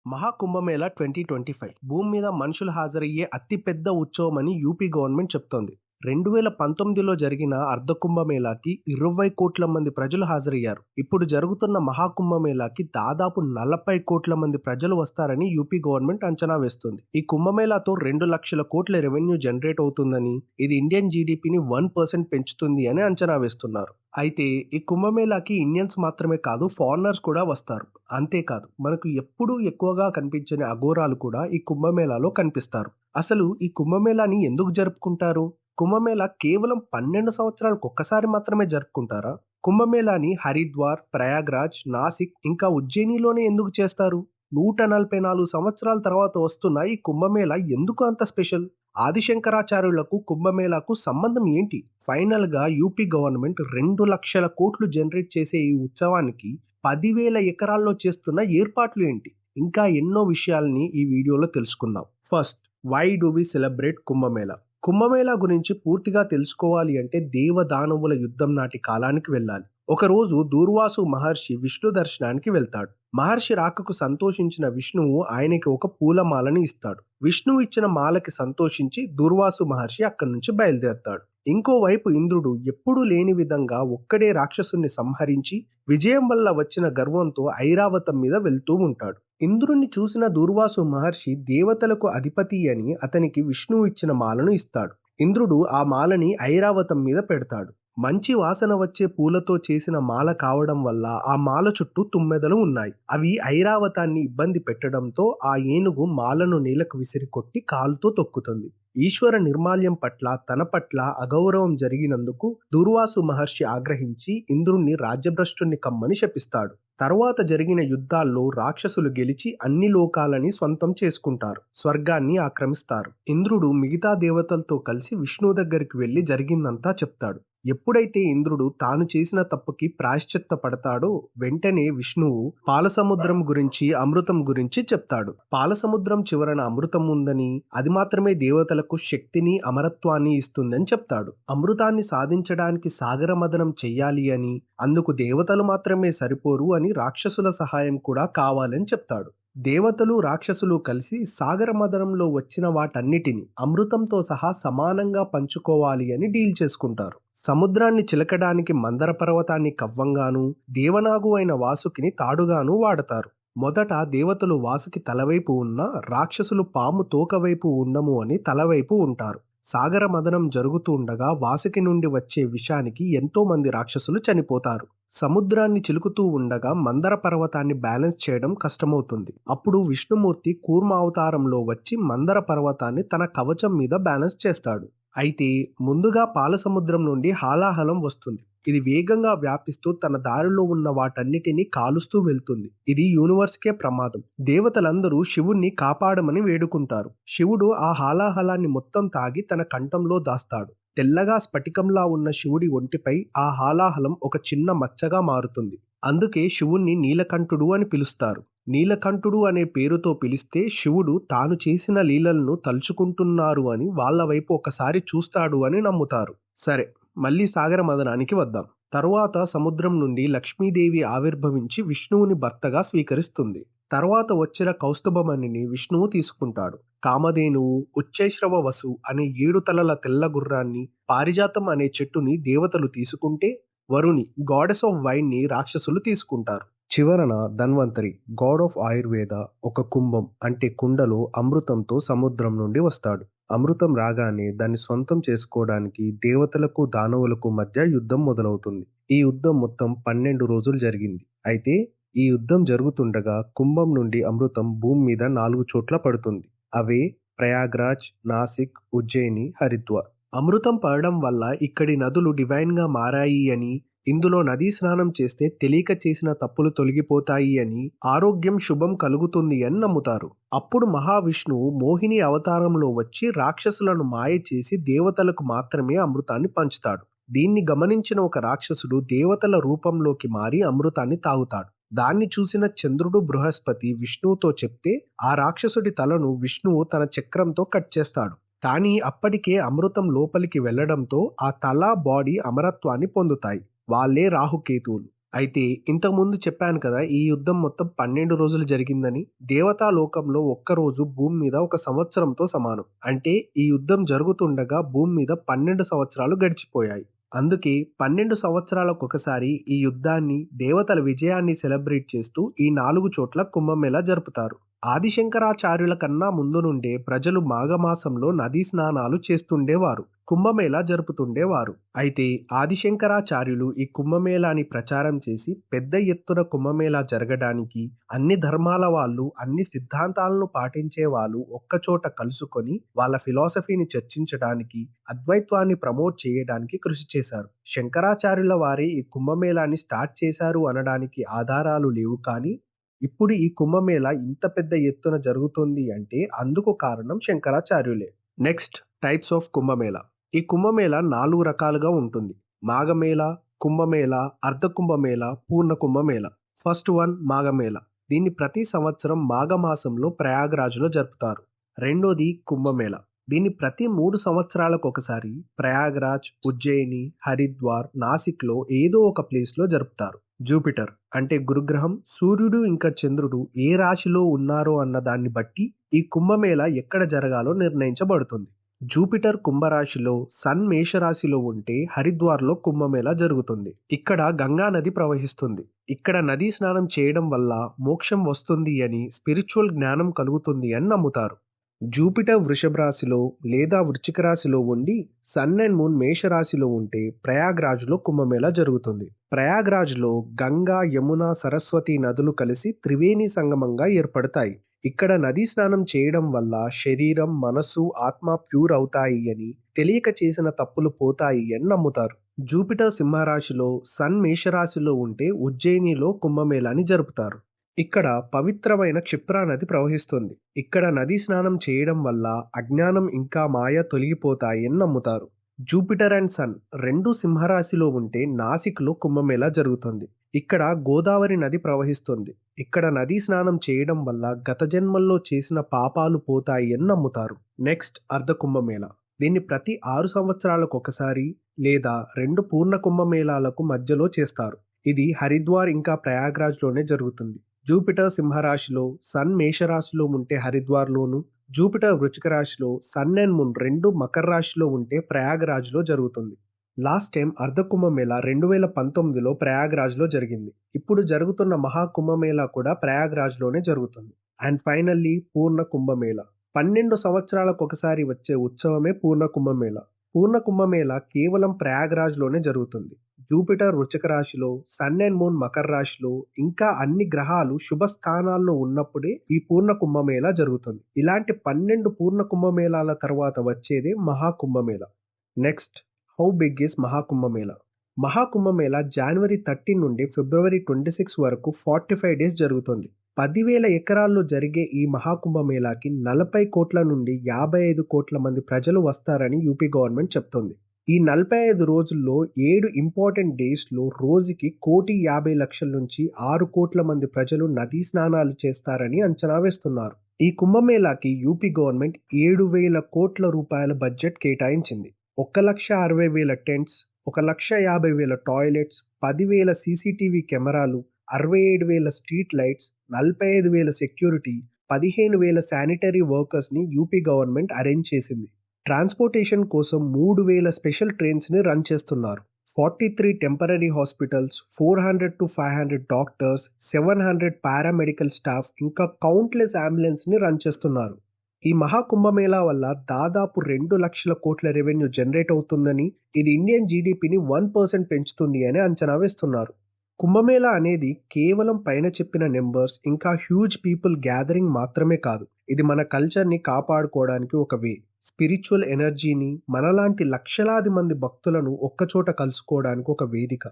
మహాకుంభమేళా 2025 భూమి మీద మనుషులు హాజరయ్యే అతిపెద్ద ఉత్సవమని యూపీ గవర్నమెంట్ చెప్తోంది. 2019లో జరిగిన అర్ధకుంభమేళాకి 20 కోట్ల మంది ప్రజలు హాజరయ్యారు. ఇప్పుడు జరుగుతున్న మహాకుంభమేళాకి దాదాపు 40 కోట్ల మంది ప్రజలు వస్తారని యూపీ గవర్నమెంట్ అంచనా వేస్తుంది. ఈ కుంభమేళాతో 2 లక్షల కోట్ల రెవెన్యూ జనరేట్ అవుతుందని, ఇది ఇండియన్ జీడీపీని 1% పెంచుతుంది అని అంచనా వేస్తున్నారు. అయితే ఈ కుంభమేళాకి ఇండియన్స్ మాత్రమే కాదు, ఫారినర్స్ కూడా వస్తారు. అంతేకాదు, మనకు ఎప్పుడూ ఎక్కువగా కనిపించని అఘోరాలు కూడా ఈ కుంభమేళాలో కనిపిస్తారు. అసలు ఈ కుంభమేళాని ఎందుకు జరుపుకుంటారు? కుంభమేళా కేవలం 12 సంవత్సరాలకు ఒక్కసారి మాత్రమే జరుపుకుంటారా? కుంభమేళాని హరిద్వార్, ప్రయాగ్రాజ్, నాసిక్ ఇంకా ఉజ్జయినిలోనే ఎందుకు చేస్తారు? 144 సంవత్సరాల తర్వాత వస్తున్న ఈ కుంభమేళా ఎందుకు అంత స్పెషల్? ఆదిశంకరాచార్యులకు కుంభమేళాకు సంబంధం ఏంటి? ఫైనల్ గా యూపీ గవర్నమెంట్ 2 లక్షల కోట్లు జనరేట్ చేసే ఈ ఉత్సవానికి 10,000 ఎకరాల్లో చేస్తున్న ఏర్పాట్లు ఏంటి? ఇంకా ఎన్నో విషయాల్ని ఈ వీడియోలో తెలుసుకుందాం. First, why do we celebrate Kumbh Mela? Kumbh Mela గురించి పూర్తిగా తెలుసుకోవాలి అంటే దేవదానవుల యుద్ధం నాటి కాలానికి వెళ్ళాలి. ఒకరోజు దూర్వాసు మహర్షి విష్ణు దర్శనానికి వెళ్తాడు. మహర్షి రాకకు సంతోషించిన విష్ణువు ఆయనకి ఒక పూలమాలని ఇస్తాడు. విష్ణువు ఇచ్చిన మాలకి సంతోషించి దూర్వాసు మహర్షి అక్కడి నుంచి బయలుదేరతాడు. ఇంకోవైపు ఇంద్రుడు ఎప్పుడూ లేని విధంగా ఒక్కడే రాక్షసుని సంహరించి విజయం వల్ల వచ్చిన గర్వంతో ఐరావతం మీద వెళ్తూ ఉంటాడు. ఇంద్రుణ్ణి చూసిన దూర్వాసు మహర్షి దేవతలకు అధిపతి అని అతనికి విష్ణువు ఇచ్చిన మాలను ఇస్తాడు. ఇంద్రుడు ఆ మాలని ఐరావతం మీద పెడతాడు. మంచి వాసన వచ్చే పూలతో చేసిన మాల కావడం వల్ల ఆ మాల చుట్టూ తుమ్మెదలు ఉన్నాయి. అవి ఐరావతాన్ని ఇబ్బంది పెట్టడంతో ఆ ఏనుగు మాలను నేలకు విసిరి కొట్టి కాలుతో తొక్కుతుంది. ఈశ్వర నిర్మాల్యం పట్ల తన పట్ల అగౌరవం జరిగినందుకు దూర్వాసు మహర్షి ఆగ్రహించి ఇంద్రుణ్ణి రాజ్యభ్రష్టుణ్ణి కమ్మని శపిస్తాడు. తరువాత జరిగిన యుద్ధాల్లో రాక్షసులు గెలిచి అన్ని లోకాలని స్వంతం చేసుకుంటారు, స్వర్గాన్ని ఆక్రమిస్తారు. ఇంద్రుడు మిగతా దేవతలతో కలిసి విష్ణువు దగ్గరికి వెళ్లి జరిగిందంతా చెప్తాడు. ఎప్పుడైతే ఇంద్రుడు తాను చేసిన తప్పుకి ప్రాయశ్చిత్త పడతాడో వెంటనే విష్ణువు పాలసముద్రం గురించి, అమృతం గురించి చెప్తాడు. పాలసముద్రం చివరన అమృతం ఉందని, అది మాత్రమే దేవతలకు శక్తిని, అమరత్వాన్ని ఇస్తుందని చెప్తాడు. అమృతాన్ని సాధించడానికి సాగర మదనం చెయ్యాలి అని, అందుకు దేవతలు మాత్రమే సరిపోరు అని, రాక్షసుల సహాయం కూడా కావాలని చెప్తాడు. దేవతలు, రాక్షసులు కలిసి సాగర మదనంలో వచ్చిన వాటన్నిటిని అమృతంతో సహా సమానంగా పంచుకోవాలి అని డీల్ చేసుకుంటారు. సముద్రాన్ని చిలకడానికి మందర పర్వతాన్ని కవ్వంగాను, దేవనాగు అయిన వాసుకిని తాడుగాను వాడతారు. మొదట దేవతలు వాసుకి తలవైపు ఉన్నా, రాక్షసులు పాము తోకవైపు ఉండము అని తలవైపు ఉంటారు. సాగర మదనం జరుగుతూ ఉండగా వాసుకి నుండి వచ్చే విషానికి ఎంతో మంది రాక్షసులు చనిపోతారు. సముద్రాన్ని చిలుకుతూ ఉండగా మందర పర్వతాన్ని బ్యాలెన్స్ చేయడం కష్టమవుతుంది. అప్పుడు విష్ణుమూర్తి కూర్మ అవతారంలో వచ్చి మందర పర్వతాన్ని తన కవచం మీద బ్యాలెన్స్ చేస్తాడు. అయితే ముందుగా పాలసముద్రం నుండి హాలాహలం వస్తుంది. ఇది వేగంగా వ్యాపిస్తూ తన దారిలో ఉన్న వాటన్నిటినీ కాలుస్తూ వెళ్తుంది. ఇది యూనివర్స్కే ప్రమాదం. దేవతలందరూ శివుణ్ణి కాపాడమని వేడుకుంటారు. శివుడు ఆ హాలాహలాన్ని మొత్తం తాగి తన కంఠంలో దాస్తాడు. తెల్లగా స్ఫటికంలా ఉన్న శివుడి ఒంటిపై ఆ హాలాహలం ఒక చిన్న మచ్చగా మారుతుంది. అందుకే శివుణ్ణి నీలకంఠుడు అని పిలుస్తారు. నీలకంఠుడు అనే పేరుతో పిలిస్తే శివుడు తాను చేసిన లీలలను తలుచుకుంటున్నారు అని వాళ్ళ వైపు ఒకసారి చూస్తాడు అని నమ్ముతారు. సరే, మళ్ళీ సాగర మదనానికి వద్దాం. తరువాత సముద్రం నుండి లక్ష్మీదేవి ఆవిర్భవించి విష్ణువుని భర్తగా స్వీకరిస్తుంది. తర్వాత వచ్చిన కౌస్తుభమణిని విష్ణువు తీసుకుంటాడు. కామధేనువు, ఉచ్చైశ్రవ వసు అనే 7 తలల తెల్ల గుర్రాన్ని, పారిజాతం అనే చెట్టుని దేవతలు తీసుకుంటే, వరుణి గాడెస్ ఆఫ్ వైన్ ని రాక్షసులు తీసుకుంటారు. చివరన ధన్వంతరి గాడ్ ఆఫ్ ఆయుర్వేద ఒక కుంభం అంటే కుండలో అమృతంతో సముద్రం నుండి వస్తాడు. అమృతం రాగానే దాన్ని సొంతం చేసుకోవడానికి దేవతలకు, దానవులకు మధ్య యుద్ధం మొదలవుతుంది. ఈ యుద్ధం మొత్తం 12 రోజులు జరిగింది. అయితే ఈ యుద్ధం జరుగుతుండగా కుంభం నుండి అమృతం భూమి మీద 4 చోట్ల పడుతుంది. అవే ప్రయాగ్రాజ్, నాసిక్, ఉజ్జయిని, హరిద్వార్. అమృతం పడడం వల్ల ఇక్కడి నదులు డివైన్ గా మారాయి అని, ఇందులో నదీ స్నానం చేస్తే తెలియక చేసిన తప్పులు తొలగిపోతాయి అని, ఆరోగ్యం శుభం కలుగుతుంది అని నమ్ముతారు. అప్పుడు మహావిష్ణువు మోహిని అవతారంలో వచ్చి రాక్షసులను మాయ చేసి దేవతలకు మాత్రమే అమృతాన్ని పంచుతాడు. దీన్ని గమనించిన ఒక రాక్షసుడు దేవతల రూపంలోకి మారి అమృతాన్ని తాగుతాడు. దాన్ని చూసిన చంద్రుడు బృహస్పతి విష్ణువుతో చెప్తే ఆ రాక్షసుడి తలను విష్ణువు తన చక్రంతో కట్ చేస్తాడు. కానీ అప్పటికే అమృతం లోపలికి వెళ్లడంతో ఆ తల, బాడీ అమరత్వాన్ని పొందుతాయి. వాళ్ళే రాహుకేతువులు. అయితే ఇంతకుముందు చెప్పాను కదా, ఈ యుద్ధం మొత్తం 12 రోజులు జరిగిందని. దేవతా లోకంలో ఒక్కరోజు భూమి మీద ఒక సంవత్సరంతో సమానం. అంటే ఈ యుద్ధం జరుగుతుండగా భూమి మీద 12 సంవత్సరాలు గడిచిపోయాయి. అందుకే 12 సంవత్సరాలకొకసారి ఈ యుద్ధాన్ని, దేవతల విజయాన్ని సెలబ్రేట్ చేస్తూ ఈ 4 చోట్ల కుంభమేళా జరుపుతారు. ఆదిశంకరాచార్యుల కన్నా ముందు నుండే ప్రజలు మాఘమాసంలో నదీ స్నానాలు చేస్తుండేవారు. కుంభమేళా జరుపుతుండేవారు. అయితే ఆదిశంకరాచార్యులు ఈ కుంభమేళాని ప్రచారం చేసి పెద్ద ఎత్తున కుంభమేళా జరగడానికి, అన్ని ధర్మాల వాళ్ళు, అన్ని సిద్ధాంతాలను పాటించే వాళ్ళు ఒక్కచోట కలుసుకొని వాళ్ళ ఫిలాసఫీని చర్చించడానికి, అద్వైత్వాన్ని ప్రమోట్ చేయడానికి కృషి చేశారు. శంకరాచార్యుల వారే ఈ కుంభమేళాని స్టార్ట్ చేశారు అనడానికి ఆధారాలు లేవు, కానీ ఇప్పుడు ఈ కుంభమేళా ఇంత పెద్ద ఎత్తున జరుగుతుంది అంటే అందుకు కారణం శంకరాచార్యులే. Next, types of Kumbh Mela. ఈ కుంభమేళా 4 రకాలుగా ఉంటుంది. మాఘమేళా, కుంభమేళా, అర్ధ కుంభమేళా, పూర్ణ కుంభమేళా. First one Magh Mela. దీన్ని ప్రతి సంవత్సరం మాఘమాసంలో ప్రయాగ్రాజ్లో జరుపుతారు. రెండోది కుంభమేళా. దీన్ని ప్రతి 3 సంవత్సరాలకు ఒకసారి ప్రయాగ్రాజ్, ఉజ్జయిని, హరిద్వార్, నాసిక్లో ఏదో ఒక ప్లేస్లో జరుపుతారు. జూపిటర్ అంటే గురుగ్రహం, సూర్యుడు ఇంకా చంద్రుడు ఏ రాశిలో ఉన్నారో అన్న దాన్ని బట్టి ఈ కుంభమేళా ఎక్కడ జరగాలో నిర్ణయించబడుతుంది. జూపిటర్ కుంభరాశిలో, సన్ మేషరాశిలో ఉంటే హరిద్వార్లో కుంభమేళా జరుగుతుంది. ఇక్కడ గంగా నది ప్రవహిస్తుంది. ఇక్కడ నదీ స్నానం చేయడం వల్ల మోక్షం వస్తుంది అని, స్పిరిచువల్ జ్ఞానం కలుగుతుంది అని నమ్ముతారు. జూపిటర్ వృషభ రాశిలో లేదా వృశ్చిక రాశిలో ఉండి సన్ అండ్ మూన్ మేషరాశిలో ఉంటే ప్రయాగ్రాజ్లో కుంభమేళా జరుగుతుంది. ప్రయాగ్రాజ్లో గంగా, యమున, సరస్వతి నదులు కలిసి త్రివేణి సంగమంగా ఏర్పడతాయి. ఇక్కడ నదీ స్నానం చేయడం వల్ల శరీరం, మనసు, ఆత్మ ప్యూర్ అవుతాయి అని, తెలియక చేసిన తప్పులు పోతాయి అని నమ్ముతారు. జూపిటర్ సింహరాశిలో, సన్ మేషరాశిలో ఉంటే ఉజ్జయినిలో కుంభమేళాని జరుపుతారు. ఇక్కడ పవిత్రమైన క్షిప్రా నది ప్రవహిస్తుంది. ఇక్కడ నదీ స్నానం చేయడం వల్ల అజ్ఞానం ఇంకా మాయ తొలగిపోతాయి అని నమ్ముతారు. జూపిటర్ అండ్ సన్ రెండు సింహరాశిలో ఉంటే నాసిక్లో కుంభమేళా జరుగుతుంది. ఇక్కడ గోదావరి నది ప్రవహిస్తుంది. ఇక్కడ నదీ స్నానం చేయడం వల్ల గత జన్మల్లో చేసిన పాపాలు పోతాయి అని నమ్ముతారు. నెక్స్ట్, అర్ధ కుంభమేళా. దీన్ని ప్రతి 6 సంవత్సరాలకు ఒకసారి లేదా 2 పూర్ణ కుంభమేళాలకు మధ్యలో చేస్తారు. ఇది హరిద్వార్ ఇంకా ప్రయాగ్రాజ్లోనే జరుగుతుంది. జూపిటర్ సింహరాశిలో, సన్ మేషరాశిలో ఉంటే హరిద్వార్లోను, జూపిటర్ వృశ్చిక రాశిలో, సన్ అండ్ మూన్ రెండు మకర రాశిలో ఉంటే ప్రయాగ్రాజ్లో జరుగుతుంది. లాస్ట్ టైం అర్ధ కుంభమేళా 2019లో ప్రయాగ్రాజ్లో జరిగింది. ఇప్పుడు జరుగుతున్న మహాకుంభమేళా కూడా ప్రయాగ్రాజ్లోనే జరుగుతుంది. అండ్ ఫైనల్లీ పూర్ణ కుంభమేళా. 12 సంవత్సరాలకు ఒకసారి వచ్చే ఉత్సవమే పూర్ణ కుంభమేళా. పూర్ణ కుంభమేళా కేవలం ప్రయాగ్రాజ్లోనే జరుగుతుంది. జూపిటర్ వృశ్చిక రాశిలో, సన్ అండ్ మూన్ మకర రాశిలో, ఇంకా అన్ని గ్రహాలు శుభ స్థానాల్లో ఉన్నప్పుడే ఈ పూర్ణ కుంభమేళా జరుగుతుంది. ఇలాంటి 12 పూర్ణ కుంభమేళాల తర్వాత వచ్చేదే Maha Kumbh Mela. Next, how big is Maha Kumbh Mela? Maha Kumbh Mela జనవరి 13 నుండి ఫిబ్రవరి 26 వరకు 45 డేస్ జరుగుతుంది. 10,000 ఎకరాల్లో జరిగే ఈ మహాకుంభమేళాకి 40 కోట్ల నుండి 55 కోట్ల మంది ప్రజలు వస్తారని యూపీ గవర్నమెంట్ చెప్తోంది. ఈ 45 రోజుల్లో 7 ఇంపార్టెంట్ డేస్లో రోజుకి 1,50,00,000 నుంచి 6 కోట్ల మంది ప్రజలు నదీ స్నానాలు చేస్తారని అంచనా వేస్తున్నారు. ఈ కుంభమేళాకి యూపీ గవర్నమెంట్ 7,000 కోట్ల రూపాయల బడ్జెట్ కేటాయించింది. 1,60,000 టెంట్స్, 1,50,000 టాయిలెట్స్, 10,000 సీసీటీవీ కెమెరాలు, 67,000 స్ట్రీట్ లైట్స్, 45,000 సెక్యూరిటీ, 15,000 శానిటరీ వర్కర్స్ని యూపీ గవర్నమెంట్ అరేంజ్ చేసింది. ట్రాన్స్పోర్టేషన్ కోసం 3,000 స్పెషల్ ట్రైన్స్ని రన్ చేస్తున్నారు. 43 temporary hospitals, 400 to 500 doctors, 700 paramedical staff, ఇంకా కౌంట్లెస్ అంబులెన్స్ని రన్ చేస్తున్నారు. ఈ మహాకుంభమేళా వల్ల దాదాపు 2 లక్షల కోట్ల రెవెన్యూ జనరేట్ అవుతుందని, ఇది ఇండియన్ జీడిపిని 1% పెంచుతుంది అని అంచనా వేస్తున్నారు. కుంభమేళా అనేది కేవలం పైన చెప్పిన నెంబర్స్ ఇంకా హ్యూజ్ పీపుల్ గ్యాదరింగ్ మాత్రమే కాదు. ఇది మన కల్చర్ని కాపాడుకోవడానికి ఒక వే. స్పిరిచువల్ ఎనర్జీని, మనలాంటి లక్షలాది మంది భక్తులను ఒక్కచోట కలుసుకోవడానికి ఒక వేదిక.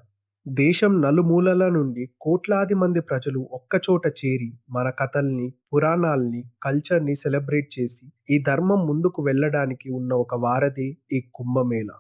దేశం నలుమూలల నుండి కోట్లాది మంది ప్రజలు ఒక్కచోట చేరి మన కథల్ని, పురాణాల్ని, కల్చర్ని సెలబ్రేట్ చేసి ఈ ధర్మం ముందుకు వెళ్ళడానికి ఉన్న ఒక వారధి ఈ కుంభమేళా.